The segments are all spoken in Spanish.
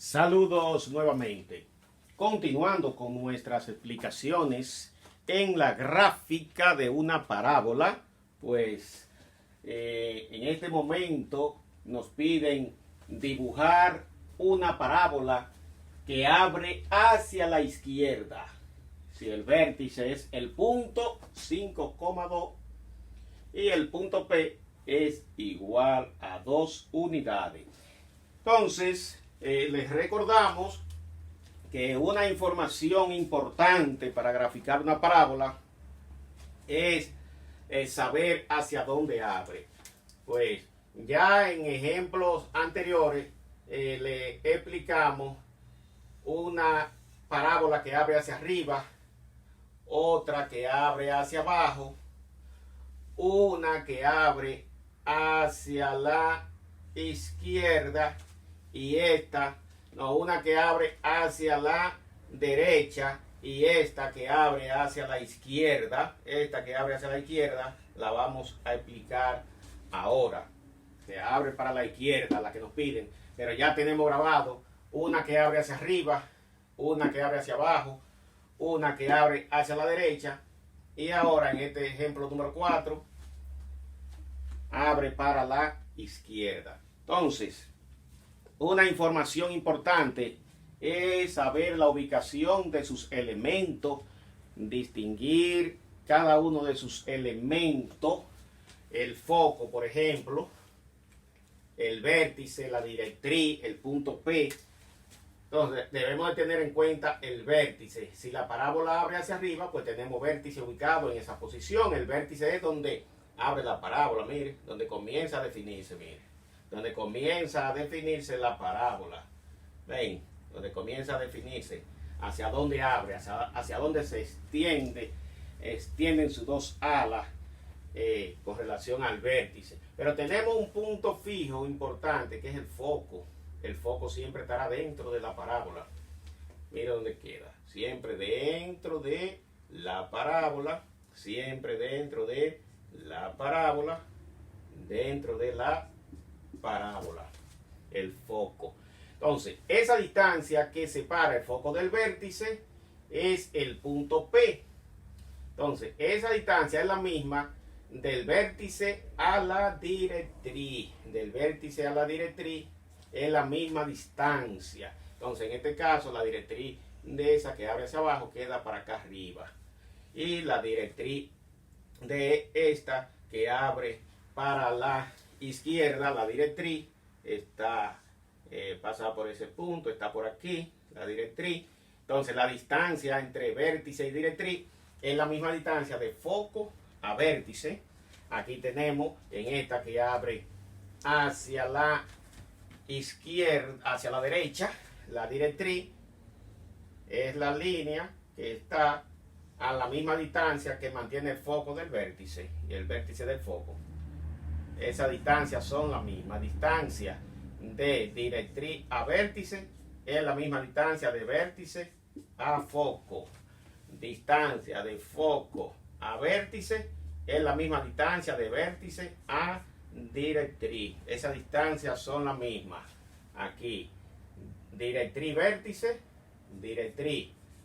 Saludos nuevamente. Continuando con nuestras explicaciones en la gráfica de una parábola, pues en este momento nos piden dibujar una parábola que abre hacia la izquierda. Si el vértice es el punto 5,2 y el punto P es igual a 2 unidades. Entonces, les recordamos que una información importante para graficar una parábola es saber hacia dónde abre. Pues ya en ejemplos anteriores le explicamos una parábola que abre hacia arriba, otra que abre hacia abajo, una que abre hacia la izquierda y una que abre hacia la derecha y esta que abre hacia la izquierda. Esta que abre hacia la izquierda la vamos a explicar ahora. Se abre para la izquierda, la que nos piden, pero ya tenemos grabado una que abre hacia arriba, una que abre hacia abajo, una que abre hacia la derecha y ahora en este ejemplo número 4 abre para la izquierda. Entonces, una información importante es saber la ubicación de sus elementos, distinguir cada uno de sus elementos, el foco, por ejemplo, el vértice, la directriz, el punto P. Entonces, debemos de tener en cuenta el vértice. Si la parábola abre hacia arriba, pues tenemos vértice ubicado en esa posición. El vértice es donde abre la parábola, mire, donde comienza a definirse, mire. Donde comienza a definirse la parábola. ¿Ven? Donde comienza a definirse hacia dónde abre, hacia dónde se extienden sus dos alas con relación al vértice. Pero tenemos un punto fijo importante que es el foco. El foco siempre estará dentro de la parábola. Mira dónde queda. Siempre dentro de la parábola. Siempre dentro de la parábola. Dentro de la parábola, el foco. Entonces, esa distancia que separa el foco del vértice es el punto P. Entonces, esa distancia es la misma del vértice a la directriz. Del vértice a la directriz es la misma distancia. Entonces, en este caso, la directriz de esa que abre hacia abajo queda para acá arriba. Y la directriz de esta que abre para la izquierda, la directriz, está pasa por ese punto, está por aquí, la directriz. Entonces la distancia entre vértice y directriz es la misma distancia de foco a vértice. Aquí tenemos en esta que abre hacia la izquierda, hacia la derecha, la directriz es la línea que está a la misma distancia que mantiene el foco del vértice y el vértice del foco. Esas distancias son la misma. Distancia de directriz a vértice es la misma distancia de vértice a foco. Distancia de foco a vértice es la misma distancia de vértice a directriz. Esas distancias son las mismas. Aquí, directriz,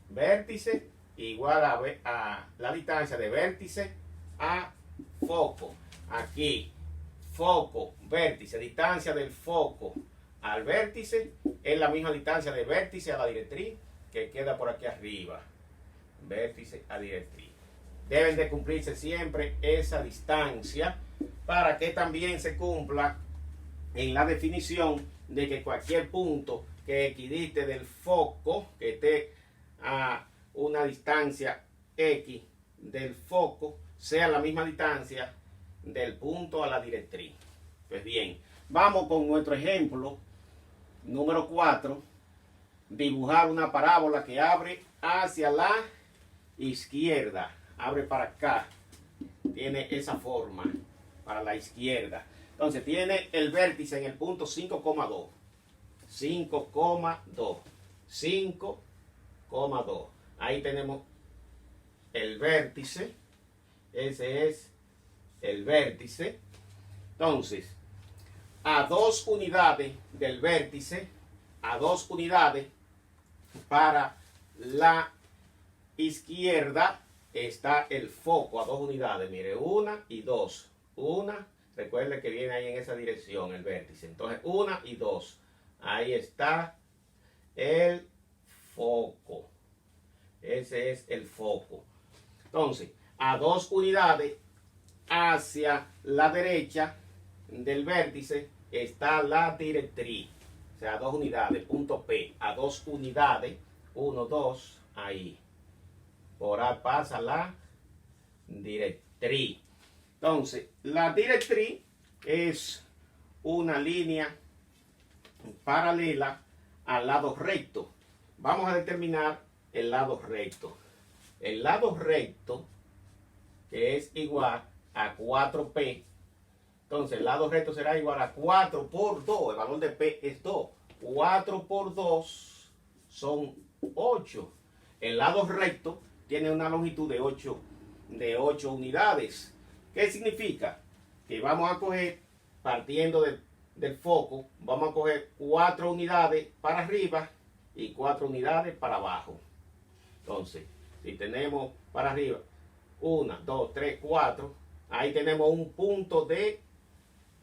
vértice, igual a la distancia de vértice a foco. Aquí, foco, vértice, distancia del foco al vértice es la misma distancia de vértice a la directriz que queda por aquí arriba. Vértice a directriz. Deben de cumplirse siempre esa distancia para que también se cumpla en la definición de que cualquier punto que equidiste del foco, que esté a una distancia X del foco, sea la misma distancia del punto a la directriz. Pues bien, vamos con nuestro ejemplo número 4. Dibujar una parábola que abre hacia la izquierda. Abre para acá. Tiene esa forma para la izquierda. Entonces tiene el vértice en el punto 5,2. 5,2. 5,2. Ahí tenemos el vértice. Ese es el vértice. Entonces, a 2 unidades del vértice a 2 unidades. Para la izquierda está el foco a 2 unidades. Mire, 1 y 2. 1, recuerde que viene ahí en esa dirección el vértice. Entonces, 1 y 2. Ahí está el foco. Ese es el foco. Entonces, a 2 unidades hacia la derecha del vértice está la directriz. O sea, 2 unidades, punto P. A 2 unidades, 1, 2, ahí. Por ahí pasa la directriz. Entonces, la directriz es una línea paralela al lado recto. Vamos a determinar el lado recto. El lado recto, que es igual a 4P. Entonces, el lado recto será igual a 4 por 2. El valor de P es 2. 4 por 2 son 8. El lado recto tiene una longitud de 8 unidades. ¿Qué significa? Que vamos a coger, partiendo del foco, vamos a coger 4 unidades para arriba y 4 unidades para abajo. Entonces, si tenemos para arriba 1, 2, 3, 4, ahí tenemos un punto de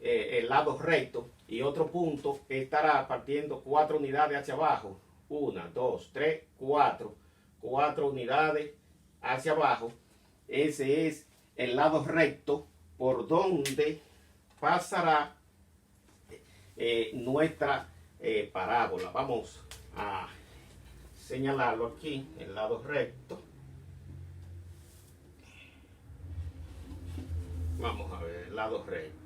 el lado recto y otro punto que estará partiendo 4 unidades hacia abajo. 1, 2, 3, 4. 4 unidades hacia abajo. Ese es el lado recto por donde pasará nuestra parábola. Vamos a señalarlo aquí, el lado recto. Vamos a ver el lado recto.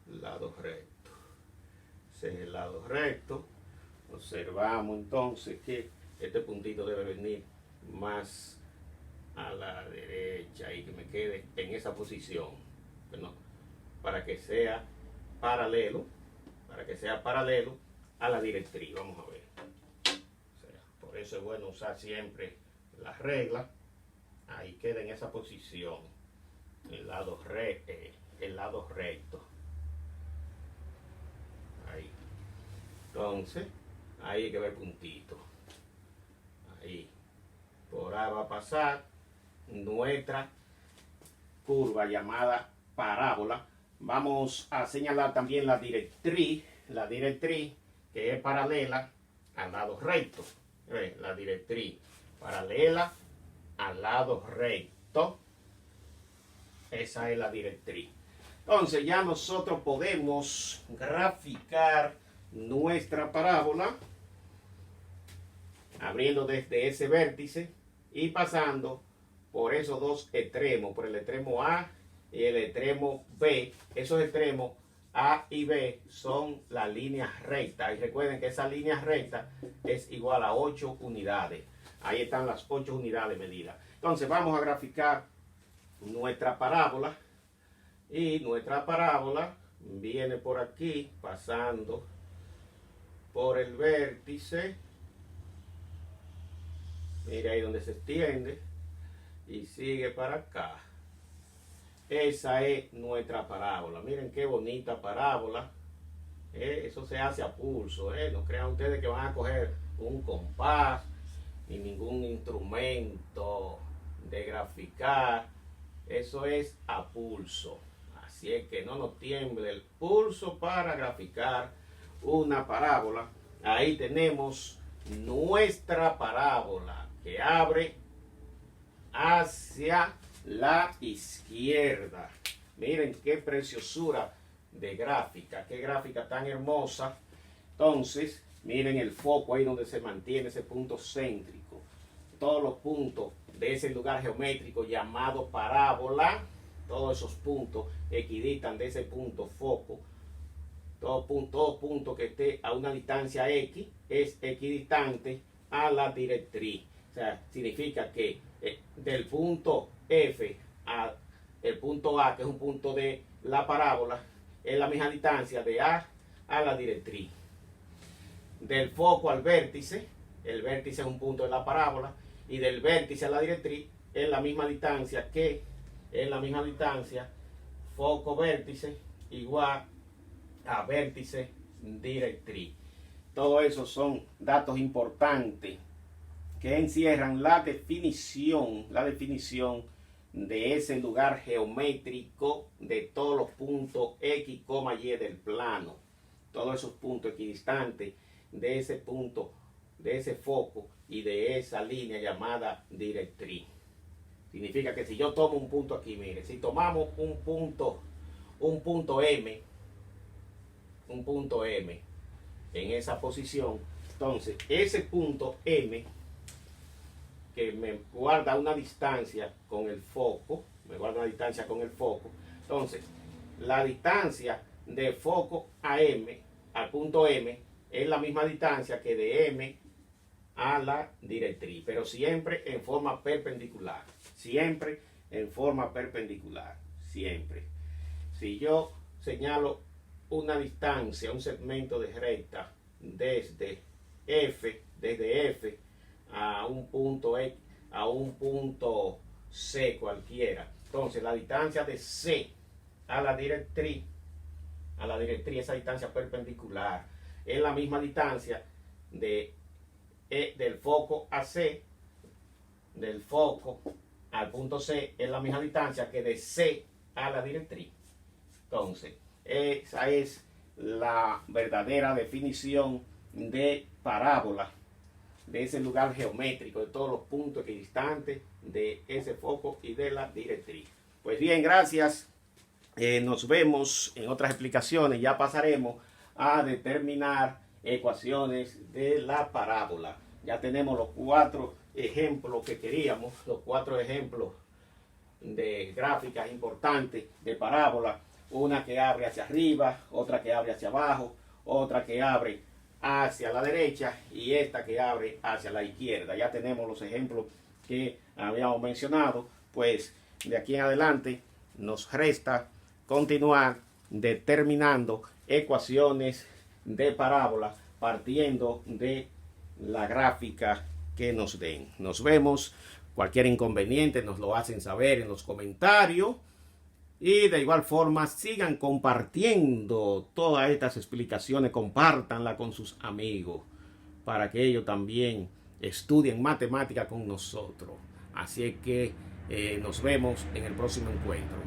Lado recto. Ese es el lado recto. Observamos entonces que este puntito debe venir más a la derecha y que me quede en esa posición. Bueno, para que sea paralelo a la directriz. Vamos a ver. O sea, por eso es bueno usar siempre la regla. Ahí queda en esa posición. El lado recto. Ahí. Entonces, ahí hay que ver puntito. Ahí. Por ahí va a pasar nuestra curva llamada parábola. Vamos a señalar también la directriz que es paralela al lado recto. La directriz paralela al lado recto. Esa es la directriz. Entonces ya nosotros podemos graficar nuestra parábola abriendo desde ese vértice y pasando por esos dos extremos, por el extremo A y el extremo B. Esos extremos A y B son las líneas rectas. Y recuerden que esa línea recta es igual a 8 unidades. Ahí están las 8 unidades medidas. Entonces vamos a graficar nuestra parábola. Y nuestra parábola viene por aquí, pasando por el vértice. Mira ahí donde se extiende. Y sigue para acá. Esa es nuestra parábola. Miren qué bonita parábola. Eso se hace a pulso. No crean ustedes que van a coger un compás ni ningún instrumento de graficar. Eso es a pulso. Así es que no nos tiemble el pulso para graficar una parábola. Ahí tenemos nuestra parábola que abre hacia la izquierda. Miren qué preciosura de gráfica, qué gráfica tan hermosa. Entonces, miren el foco ahí donde se mantiene ese punto céntrico. Todos los puntos de ese lugar geométrico llamado parábola, todos esos puntos equiditan de ese punto foco. Todo punto que esté a una distancia X es equidistante a la directriz. O sea, significa que del punto F a el punto A, que es un punto de la parábola, es la misma distancia de A a la directriz. Del foco al vértice, el vértice es un punto de la parábola, y del vértice a la directriz es la misma distancia foco vértice igual a vértice directriz. Todo eso son datos importantes que encierran la definición de ese lugar geométrico de todos los puntos X, Y del plano. Todos esos puntos equidistantes de ese punto, de ese foco y de esa línea llamada directriz. Significa que si yo tomo un punto aquí, mire, si tomamos un punto M en esa posición, entonces ese punto M que me guarda una distancia con el foco, entonces la distancia de foco a M, al punto M, es la misma distancia que de M a la directriz, pero siempre en forma perpendicular, siempre. Si yo señalo una distancia, un segmento de recta desde F a un punto X, a un punto C cualquiera, entonces la distancia de C a la directriz, esa distancia perpendicular, es la misma distancia del foco a C, del foco al punto C, es la misma distancia que de C a la directriz. Entonces, esa es la verdadera definición de parábola, de ese lugar geométrico, de todos los puntos equidistantes de ese foco y de la directriz. Pues bien, gracias. Nos vemos en otras explicaciones. Ya pasaremos a determinar ecuaciones de la parábola. Ya tenemos los 4 ejemplos que queríamos, los 4 ejemplos de gráficas importantes de parábola. Una que abre hacia arriba, otra que abre hacia abajo, otra que abre hacia la derecha y esta que abre hacia la izquierda. Ya tenemos los ejemplos que habíamos mencionado. Pues de aquí en adelante nos resta continuar determinando ecuaciones de parábola partiendo de la gráfica que nos den. Nos vemos. Cualquier inconveniente nos lo hacen saber en los comentarios. Y de igual forma sigan compartiendo todas estas explicaciones, compártanla con sus amigos para que ellos también estudien matemática con nosotros. Así que nos vemos en el próximo encuentro.